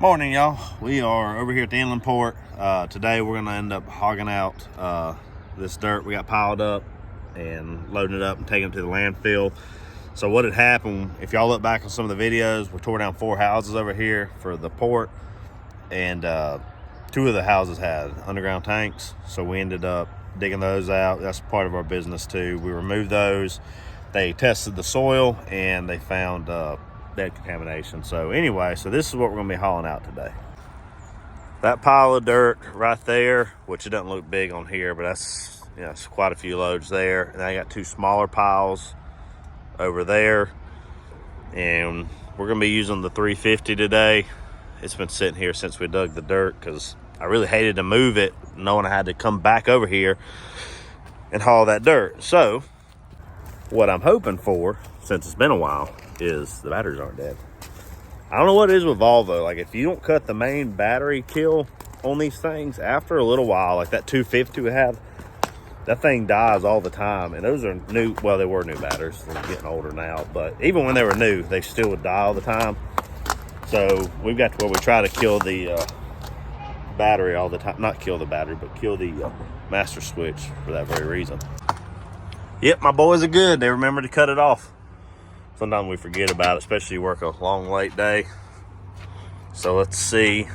Morning, y'all. We are over here at the inland port. Today we're gonna end up hogging out this dirt we got piled up and loading it up and taking it to the landfill. So what had happened, if y'all look back on some of the videos, we tore down 4 houses over here for the port, and 2 of the houses had underground tanks. So we ended up digging those out. That's part of our business too. We removed those. They tested the soil and they found dead contamination. So anyway, so this is what we're gonna be hauling out today. That pile of dirt right there, which it doesn't look big on here, but that's, you know, it's quite a few loads there. And I got 2 smaller piles over there, and we're gonna be using the 350 today. It's been sitting here since we dug the dirt because I really hated to move it knowing I had to come back over here and haul that dirt. So what I'm hoping for, since it's been a while, is the batteries aren't dead. I don't know what it is with Volvo. Like, if you don't cut the main battery kill on these things, after a little while, like that 250 we have, that thing dies all the time. And those are new, well, they were new batteries. They're getting older now, but even when they were new, they still would die all the time. So we've got to where we try to kill the battery all the time. Not kill the battery, but kill the master switch for that very reason. Yep, my boys are good. They remember to cut it off. Sometimes we forget about it, especially you work a long, late day. So let's see.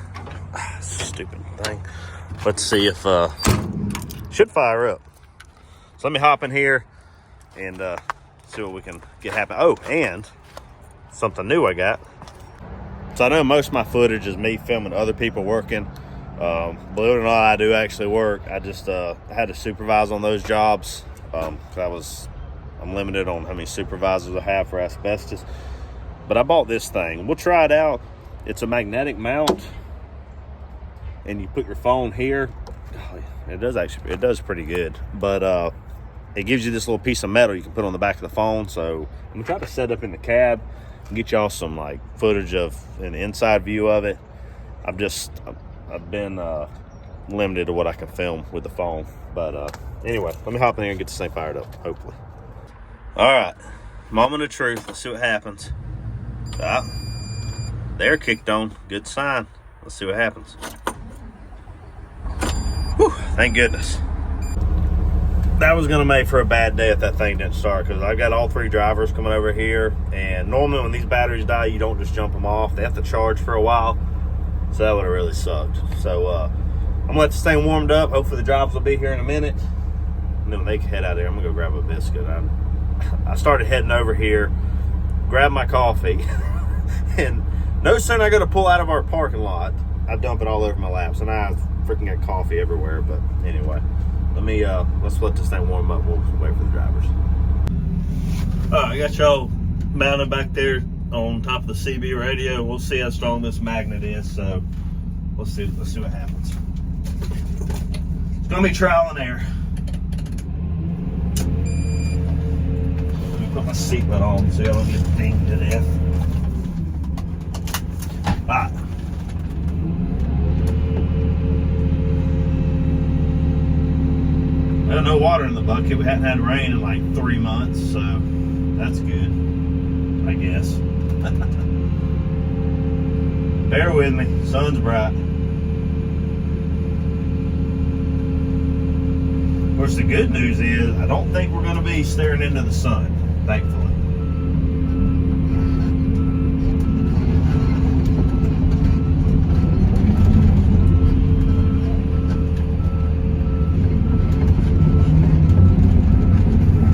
Stupid thing. Let's see if should fire up. So let me hop in here and see what we can get happen. Oh, and something new I got. So I know most of my footage is me filming other people working. Believe it or not, I do actually work. I just had to supervise on those jobs. I'm limited on how many supervisors I have for asbestos, but I bought this thing. We'll try it out. It's a magnetic mount, and you put your phone here. It does pretty good, but it gives you this little piece of metal you can put on the back of the phone. So I'm gonna try to set up in the cab and get y'all some like footage of an inside view of it. I've been limited to what I can film with the phone, but anyway, let me hop in here and get this thing fired up, hopefully. All right, moment of truth. Let's see what happens. They're kicked on. Good sign. Let's see what happens. Whew, thank goodness. That was gonna make for a bad day if that thing didn't start, because I got all 3 drivers coming over here, and normally when these batteries die, you don't just jump them off. They have to charge for a while, so that would have really sucked. So I'm gonna let this thing warmed up. Hopefully the drivers will be here in a minute, and then when they can head out of there, I'm gonna go grab a biscuit. I started heading over here, grab my coffee, and no sooner I go to pull out of our parking lot, I dump it all over my lap. So now I freaking got coffee everywhere. But anyway, let's let this thing warm up. We'll wait for the drivers. All right, I got y'all mounted back there on top of the CB radio. We'll see how strong this magnet is. So let's see what happens. It's gonna be trial and error. Put my seatbelt on so I don't get dinged to death. Alright. There's no water in the bucket. We hadn't had rain in like 3 months, so that's good, I guess. Bear with me, sun's bright. Of course, the good news is I don't think we're going to be staring into the sun. Thankfully.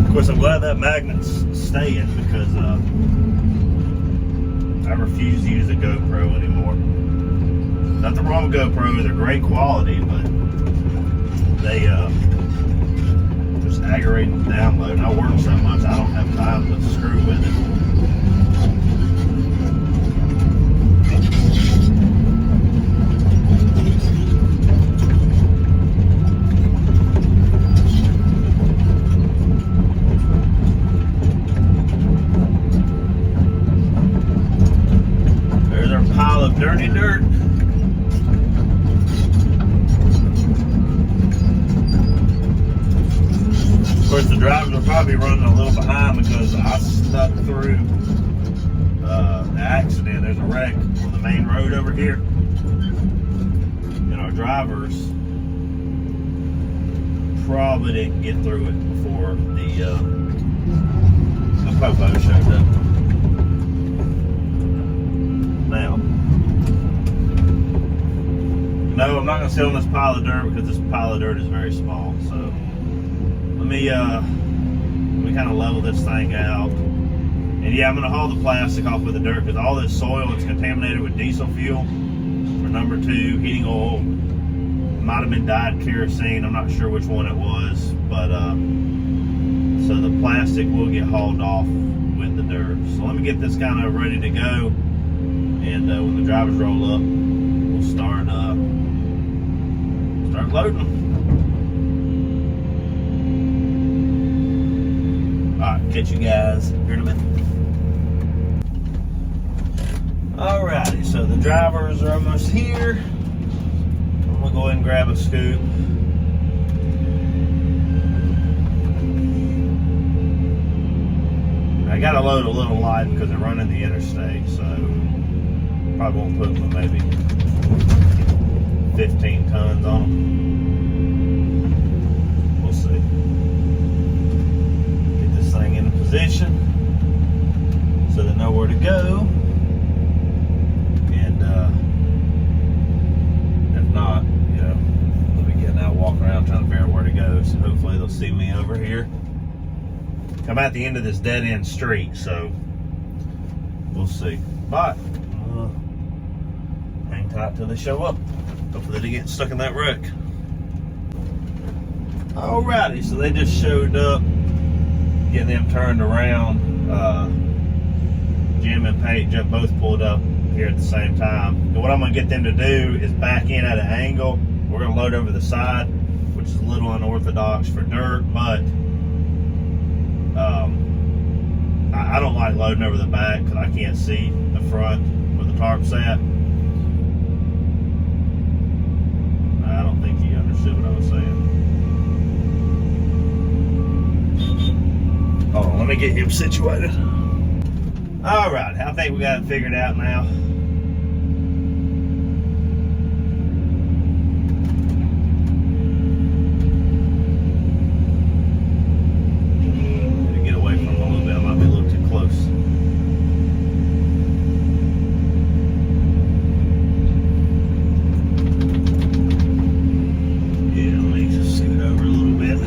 Of course, I'm glad that magnet's staying, because I refuse to use a GoPro anymore. Nothing wrong with GoPros, they're great quality, but they aggravating to download. I work so much I don't have time to screw with it. There's our pile of dirty dirt. Of course, the drivers are probably running a little behind because I stuck through the accident. There's a wreck on the main road over here. drivers probably didn't get through it before the popo showed up. Now, no, I'm not going to sit on this pile of dirt because this pile of dirt is very small. So let me kind of level this thing out. And yeah, I'm going to haul the plastic off with the dirt because all this soil is contaminated with diesel fuel for number 2, heating oil. Might have been dyed kerosene. I'm not sure which one it was, but so the plastic will get hauled off with the dirt. So let me get this kind of ready to go, and when the drivers roll up, we'll start loading them. All right, catch you guys here in a minute. Alrighty, so the drivers are almost here. I'm gonna go ahead and grab a scoop. I gotta load a little light because they're running the interstate, so probably won't put but maybe 15 tons on them. We'll see. Get this thing in position so they know where to go. If not, you know, they'll be getting out, walking around, trying to figure out where to go. So hopefully they'll see me over here. I'm at the end of this dead end street, so we'll see. But hang tight till they show up. Hopefully they get stuck in that wreck. Alrighty, so they just showed up, getting them turned around. Jim and Paige both pulled up here at the same time. And what I'm going to get them to do is back in at an angle. We're going to load over the side, which is a little unorthodox for dirt, but I don't like loading over the back because I can't see the front where the tarp's at. I don't think you understood what I was saying. Hold on, let me get him situated. Alright, I think we got it figured out now. Get away from him a little bit, I might be a little too close. Yeah, let me just scoot over a little bit.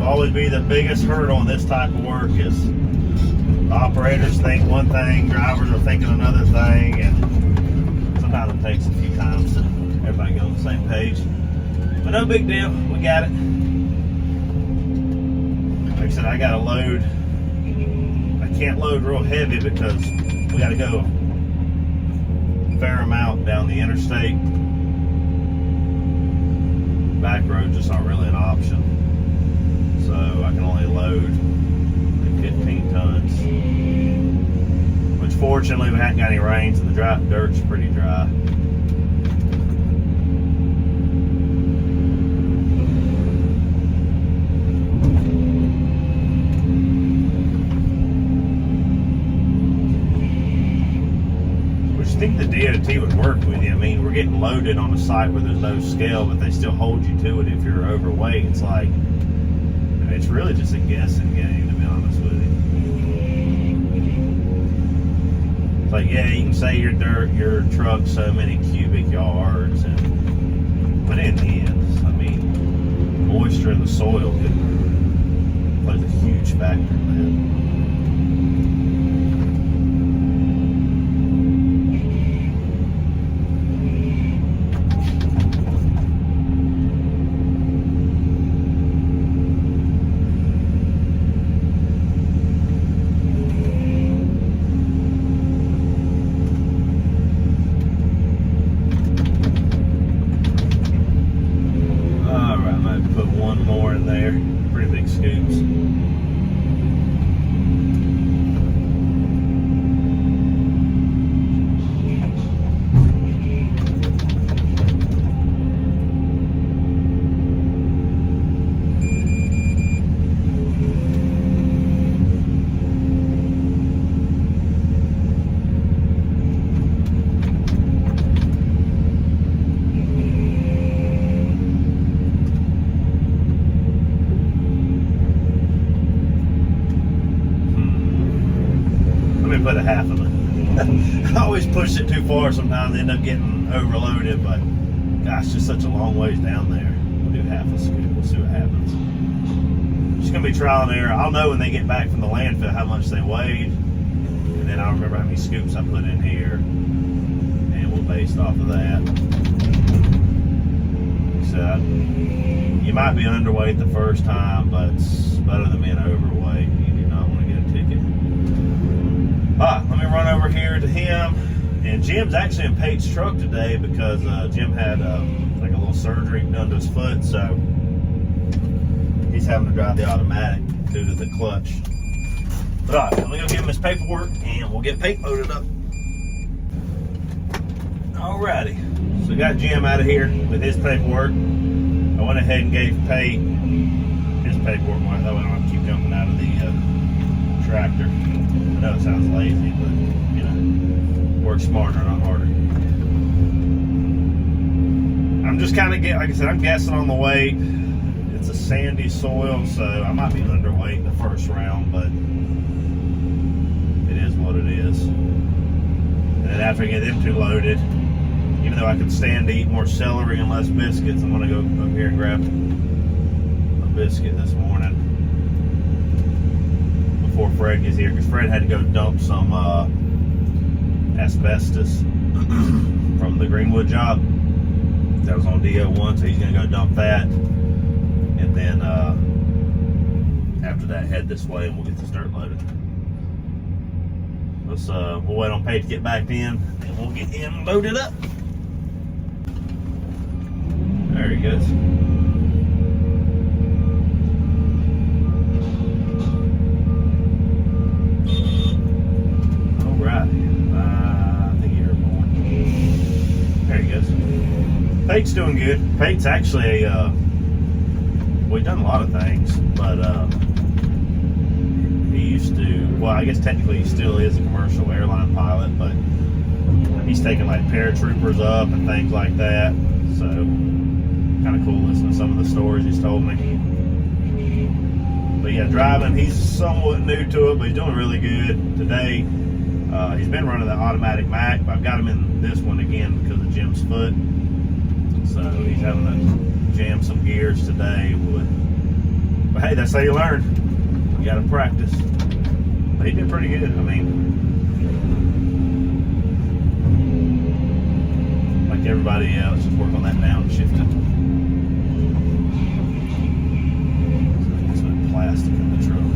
Always be the biggest hurdle in this type of work is operators think one thing, drivers are thinking another thing, and sometimes it takes a few times to everybody get on the same page. But no big deal, we got it. Like I said, I gotta load. I can't load real heavy because we gotta go a fair amount down the interstate. Back roads just aren't really an option. So I can only load like 15 tons, which fortunately we haven't got any rain, so the dirt's pretty dry. Which I think the DOT would work with you. I mean, we're getting loaded on a site where there's no scale, but they still hold you to it if you're overweight. It's like, it's really just a guessing game, to be honest with you. It's like, yeah, you can say your truck's so many cubic yards, but in the end, I mean, moisture in the soil plays a huge factor in that. put a half of it. I always push it too far sometimes, end up getting overloaded, but gosh, just such a long ways down there. We'll do half a scoop, we'll see what happens. Just gonna be trial and error. I'll know when they get back from the landfill how much they weighed, and then I'll remember how many scoops I put in here, and we'll base off of that. So you might be underweight the first time, but it's better than being overweight. You do not want to get a ticket. All right, let me run over here to him. And Jim's actually in Pate's truck today because Jim had like a little surgery done to his foot, so he's having to drive the automatic due to the clutch. But all right, let me go give him his paperwork and we'll get Pate loaded up. Alrighty, so we got Jim out of here with his paperwork. I went ahead and gave Pate his paperwork, that way I don't have to keep jumping out of the tractor. I know it sounds lazy, but you know, work smarter, not harder. I'm just kind of like I said, I'm guessing on the weight. It's a sandy soil, so I might be underweight the first round, but it is what it is. And then after I get them two loaded, even though I could stand to eat more celery and less biscuits, I'm gonna go up here and grab a biscuit this morning before Fred gets here, because Fred had to go dump some asbestos from the Greenwood job that was on DO1, so he's gonna go dump that, and then after that head this way and we'll get this dirt loaded. Let's we'll wait on Pate to get back in and we'll get him loaded up. There he goes. All right. I think you're born. There he goes. Pate's doing good. Pate's actually a, we've done a lot of things, but he used to, well, I guess technically he still is a commercial airline pilot, but he's taking like paratroopers up and things like that. So kind of cool listening to some of the stories he's told me. But yeah, driving, he's somewhat new to it, but he's doing really good. Today, he's been running the automatic Mac, but I've got him in this one again because of Jim's foot. So he's having to jam some gears today. But hey, that's how you learn. You got to practice. But he did pretty good. I mean, like everybody else, just work on that downshifting. Plastic in the truck.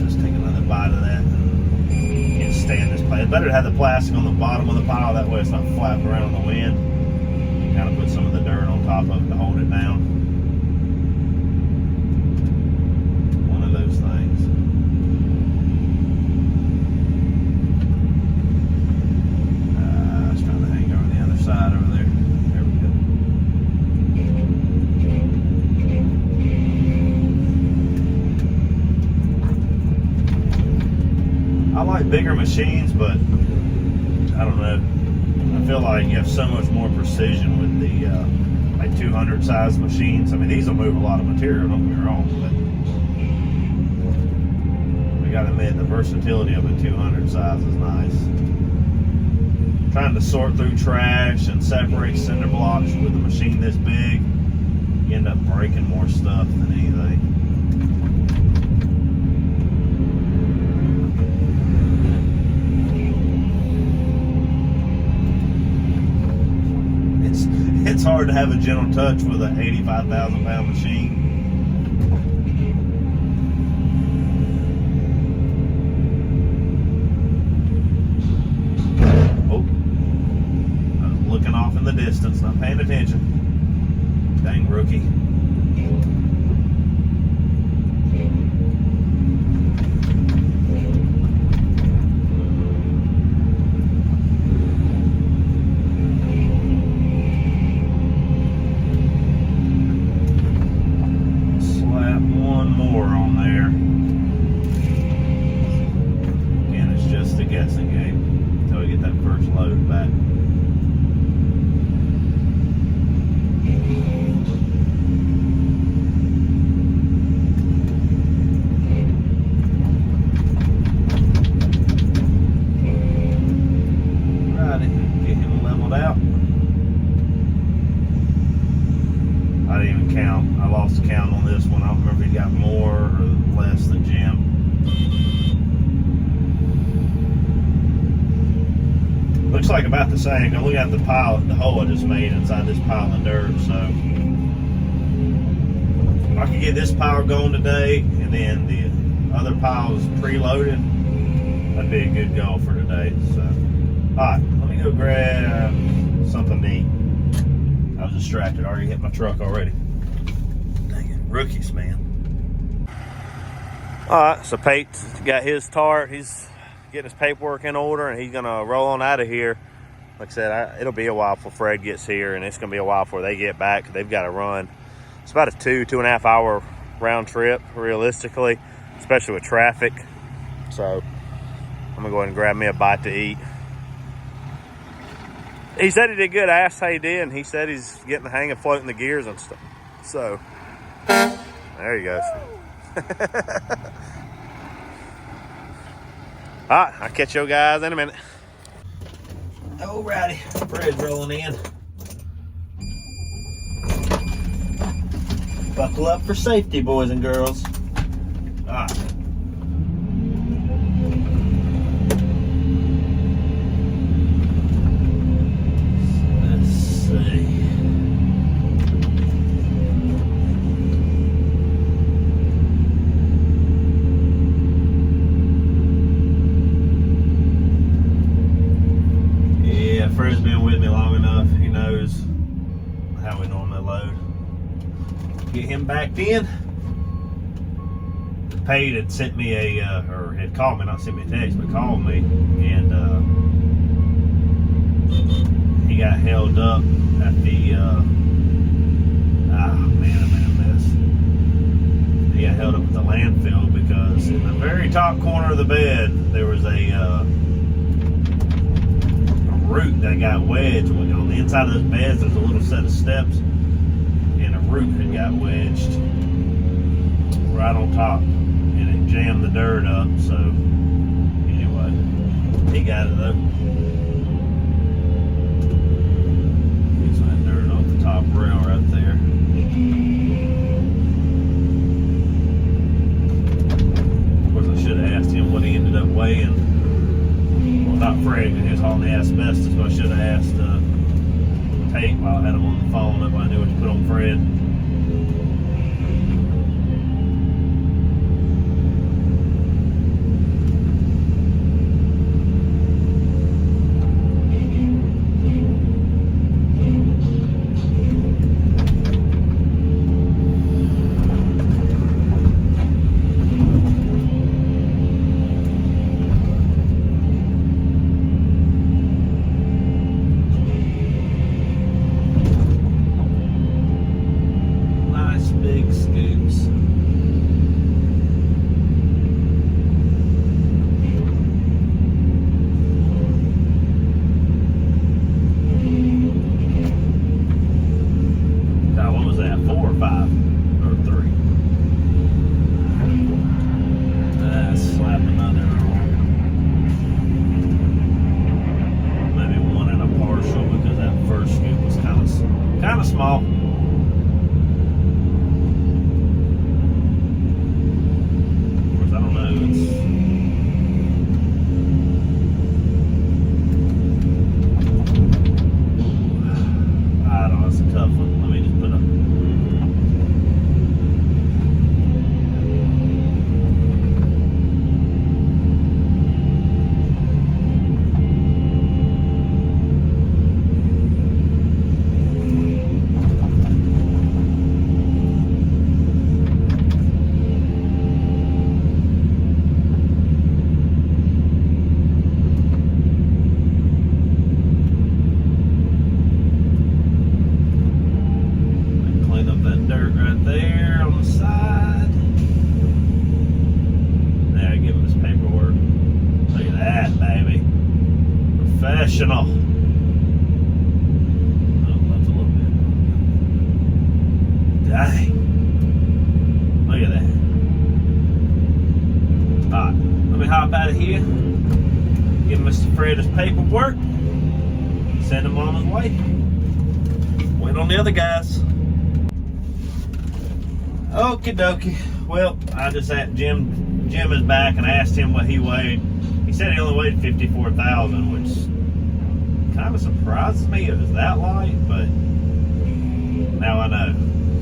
Just take another bite of that and can't stand this plastic. It's better to have the plastic on the bottom of the pile, that way it's not flapping around in the wind. You kind of put some of the dirt on top of it to hold it down. One of those things. I was trying to hang over the other side over there. There we go. I like bigger machines, but I don't know. I feel like you have so much more precision with the like 200 size machines. I mean, these will move a lot of material, don't get me wrong, but we gotta admit the versatility of a 200 size is nice. Trying to sort through trash and separate cinder blocks with a machine this big, you end up breaking more stuff than anything. It's hard to have a gentle touch with an 85,000 pound machine. Oh, I was looking off in the distance, not paying attention. Dang rookie. about the same. Now we got the pile, the hole I just made inside this pile of dirt. So if I could get this pile going today, and then the other piles preloaded, that'd be a good goal for today. So, all right, let me go grab something to eat. I was distracted. I already hit my truck already. Dang it, rookies, man. All right, so Pate's got his tart. He's getting his paperwork in order, and he's gonna roll on out of here. Like I said, it'll be a while before Fred gets here, and it's gonna be a while before they get back. They've got to run. It's about a 2.5 hour round trip, realistically, especially with traffic. So I'm gonna go ahead and grab me a bite to eat. He said he did good. I asked how he did, and he said he's getting the hang of floating the gears and stuff. So there he goes. All right, I'll catch you guys in a minute. Alrighty, Fred's rolling in. Buckle up for safety, boys and girls. All right. Let's see. Fred's been with me long enough. He knows how we normally load. Get him backed in. Pate had sent me or had called me, not sent me a text, but called me, and he got held up at the, man, I'm in a mess. He got held up at the landfill because in the very top corner of the bed, there was a root that got wedged. On the inside of those beds, there's a little set of steps, and a root had got wedged right on top, and it jammed the dirt up. So anyway, he got it though. Get some of that dirt off the top rail right there. Of course, I should have asked him what he ended up weighing. Not Fred, because he was hauling the asbestos, so I should have asked Tate while I had him on the phone. If I knew what to put on Fred. Small. Of course, I don't know. I don't know. It's a tough one. Let me just put professional. Oh, that's a little bit. Dang. Look at that. Alright, let me hop out of here. Give Mr. Fred his paperwork. Send him on his way. Wait on the other guys. Okie dokie. Well, I just had Jim is back, and I asked him what he weighed. He said he only weighed 54,000, which kind of surprises me it was that light, but now I know.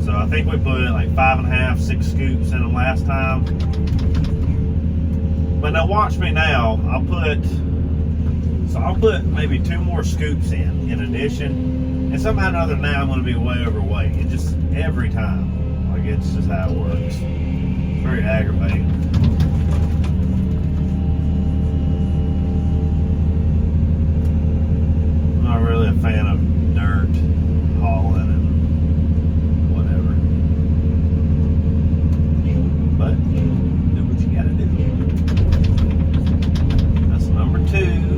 So I think we put like 5.5, 6 scoops in them last time. But now watch me now. I'll put maybe 2 more scoops in addition. And somehow or another now I'm going to be way overweight. It just, every time. Like, it's just how it works. It's very aggravating. I'm not really a fan of dirt hauling and whatever. But do what you gotta do. That's number 2.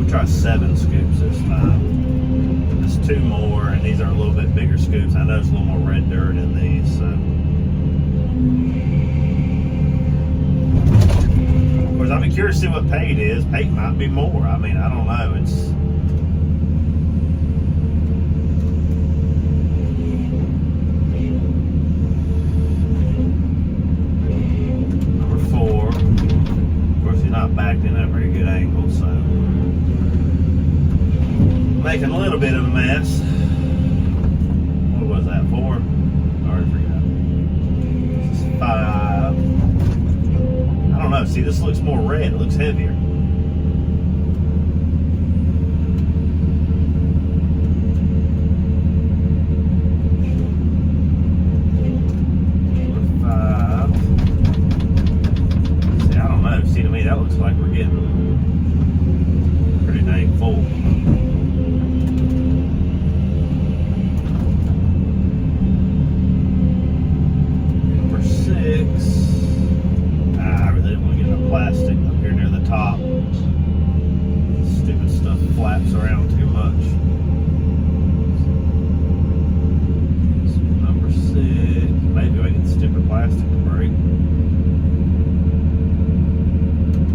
Try 7 scoops this time. There's 2 more, and these are a little bit bigger scoops. I know there's a little more red dirt in these, so. Of course, I'd be curious to see what paid is. Paid might be more. I mean, I don't know. It's. Number 4. Of course, he's not backed in a very good angle, so. Making a little bit of a mess. What was that, 4? I already forgot. This is 5. I don't know. See, this looks more red. It looks heavier. Number 5. See, I don't know. See, to me, that looks like we're getting pretty dang full. I really didn't want to get the plastic up here near the top. Stupid stuff flaps around too much. So number 6. Maybe I get the stupid plastic to break.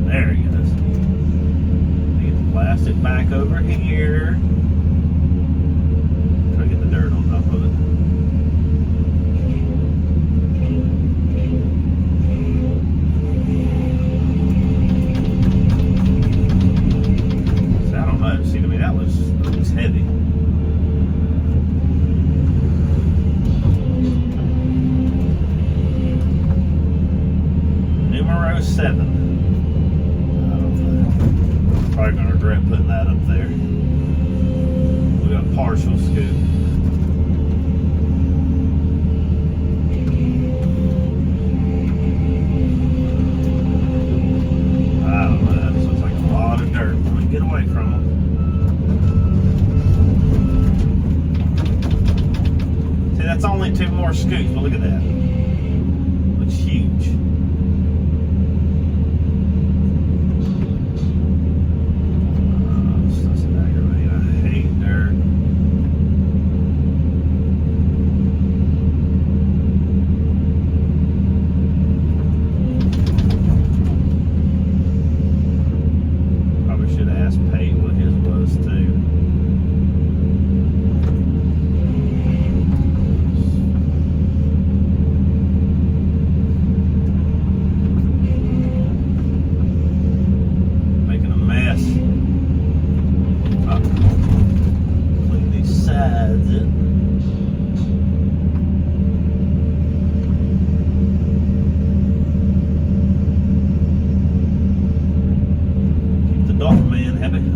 There he goes. Get the plastic back over here. Try to get the dirt on top of it. See, to me, that looks heavy. Numero 7. I don't know. Probably gonna regret putting that up there. We got partial scoop. I don't know. This looks like a lot of dirt. Let me get away from them. That's only 2 more scoops, but look at that. Looks huge. That's aggravating. I hate dirt. Probably should have asked Peyton what his was too.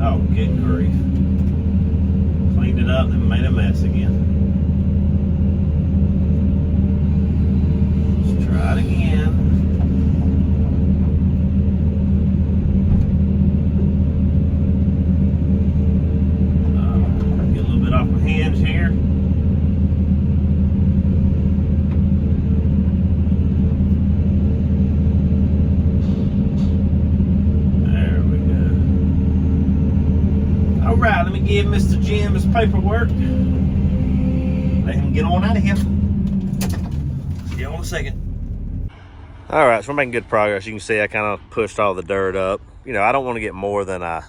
Oh, good grief. Cleaned it up and made a mess again. Let's try it again. Get a little bit off my hands here. Alright, let me give Mr. Jim his paperwork. Let him get on out of here. See you in a second. All right, so we're making good progress. You can see I kind of pushed all the dirt up. You know, I don't want to get more than I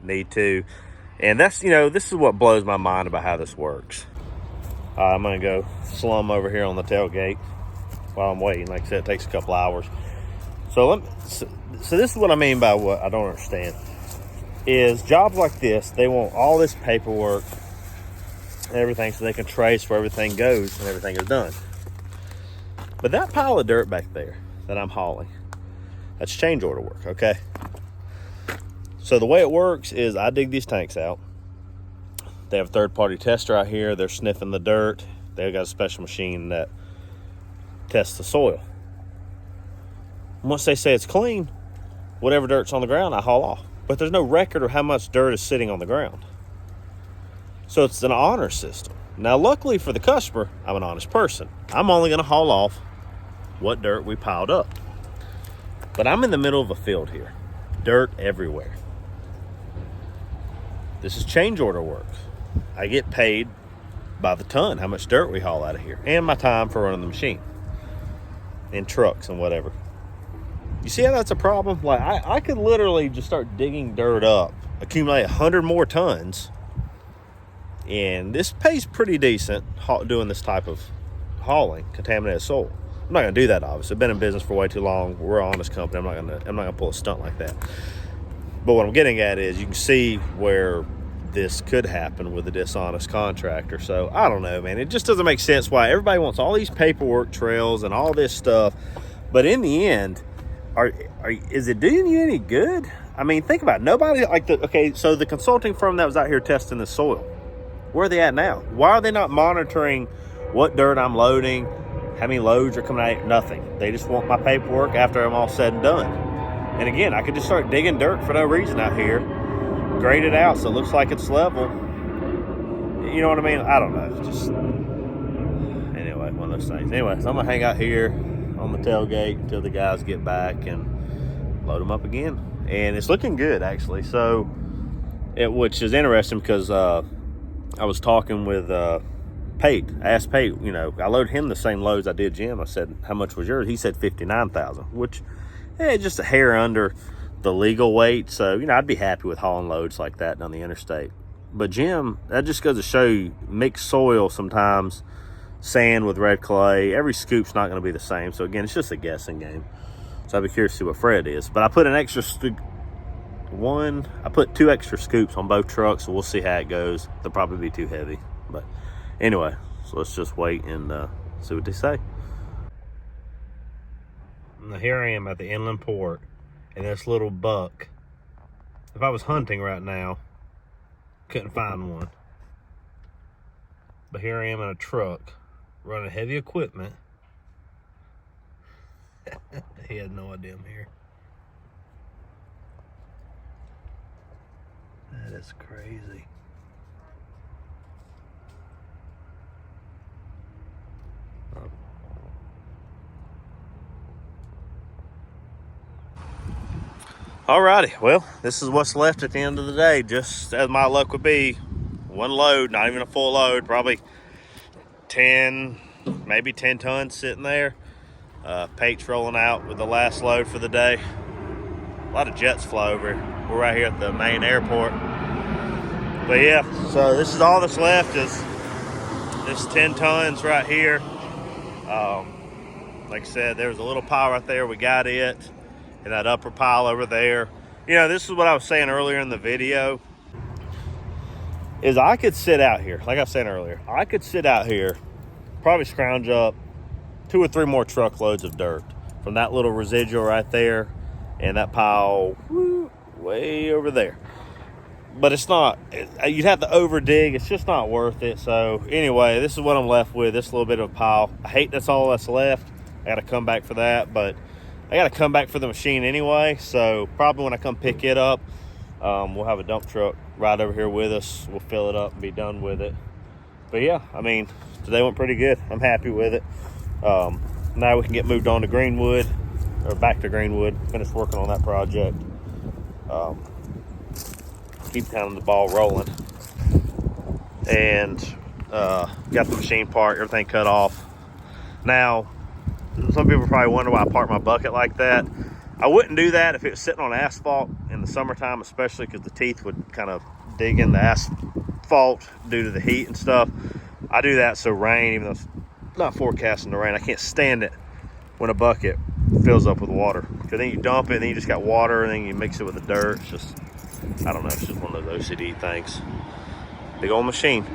need to. And that's, you know, this is what blows my mind about how this works. I'm gonna go slum over here on the tailgate while I'm waiting. Like I said, it takes a couple hours. So this is what I mean by what I don't understand. Is jobs like this, they want all this paperwork and everything so they can trace where everything goes and everything is done. But that pile of dirt back there that I'm hauling, that's change order work, okay? So the way it works is I dig these tanks out. They have a third-party tester out here. They're sniffing the dirt. They've got a special machine that tests the soil. Once they say it's clean, whatever dirt's on the ground, I haul off. But there's no record of how much dirt is sitting on the ground. So it's an honor system. Now, luckily for the customer, I'm an honest person. I'm only going to haul off what dirt we piled up. But I'm in the middle of a field here. Dirt everywhere. This is change order work. I get paid by the ton, how much dirt we haul out of here, and my time for running the machine and trucks and whatever. You see how that's a problem? Like, I could literally just start digging dirt up, accumulate 100 more tons, and this pays pretty decent doing this type of hauling contaminated soil. I'm not gonna do that, obviously. I've been in business for way too long. We're an honest company. I'm not gonna pull a stunt like that. But what I'm getting at is you can see where this could happen with a dishonest contractor. So I don't know, man. It just doesn't make sense why everybody wants all these paperwork trails and all this stuff. But in the end, is it doing you any good? I mean, think about it. Nobody so the consulting firm that was out here testing the soil, where are they at now? Why are they not monitoring what dirt I'm loading, how many loads are coming out? Nothing. They just want my paperwork after I'm all said and done. And again, I could just start digging dirt for no reason out here, grade it out so it looks like it's level. You know what I mean? I don't know. Just anyway, one of those things. Anyway, so I'm gonna hang out here on the tailgate until the guys get back and load them up again. And it's looking good, actually. So, which is interesting because I was talking with Pate. I asked Pate, you know, I loaded him the same loads I did Jim. I said, how much was yours? He said 59,000, which just a hair under the legal weight. So, you know, I'd be happy with hauling loads like that down the interstate. But Jim, that just goes to show you, mixed soil sometimes, sand with red clay, every scoop's not going to be the same. So again, it's just a guessing game. So I'd be curious to see what Fred is. But I put an extra I put 2 extra scoops on both trucks, so we'll see how it goes. They'll probably be too heavy. But anyway, so let's just wait and see what they say. Now here I am at the inland port, and this little buck, if I was hunting right now, couldn't find one. But here I am in a truck running heavy equipment. He had no idea I'm here. That is crazy. Alrighty, well, this is what's left at the end of the day. Just as my luck would be, one load, not even a full load, probably 10, maybe 10 tons sitting there. Pate's rolling out with the last load for the day. A lot of jets fly over. We're right here at the main airport. But yeah, so this is all that's left is this 10 tons right here. Like I said, there's a little pile right there. We got it. And that upper pile over there. You know, this is what I was saying earlier in the video. Is I could sit out here, like I was saying earlier, I could sit out here, probably scrounge up 2 or 3 more truckloads of dirt from that little residual right there and that pile way over there. But it's not, you'd have to over dig. It's just not worth it. So anyway, this is what I'm left with, this little bit of a pile. I hate that's all that's left. I got to come back for that, but I got to come back for the machine anyway. So probably when I come pick it up, we'll have a dump truck right over here with us. We'll fill it up and be done with it. But yeah, I mean, today went pretty good. I'm happy with it. Now we can get moved on to Greenwood, or back to Greenwood, finish working on that project. Keep kind of the ball rolling. and got the machine park, everything cut off. Now, some people probably wonder why I park my bucket like that. I wouldn't do that if it was sitting on asphalt in the summertime, especially because the teeth would kind of dig in the asphalt due to the heat and stuff. I do that so rain, even though it's not forecasting the rain, I can't stand it when a bucket fills up with water. Because then you dump it, and then you just got water, and then you mix it with the dirt. It's just, I don't know, it's just one of those OCD things. Big old machine.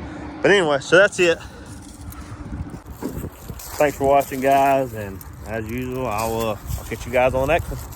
But anyway, so that's it. Thanks for watching, guys, and as usual, I'll catch you guys on the next one.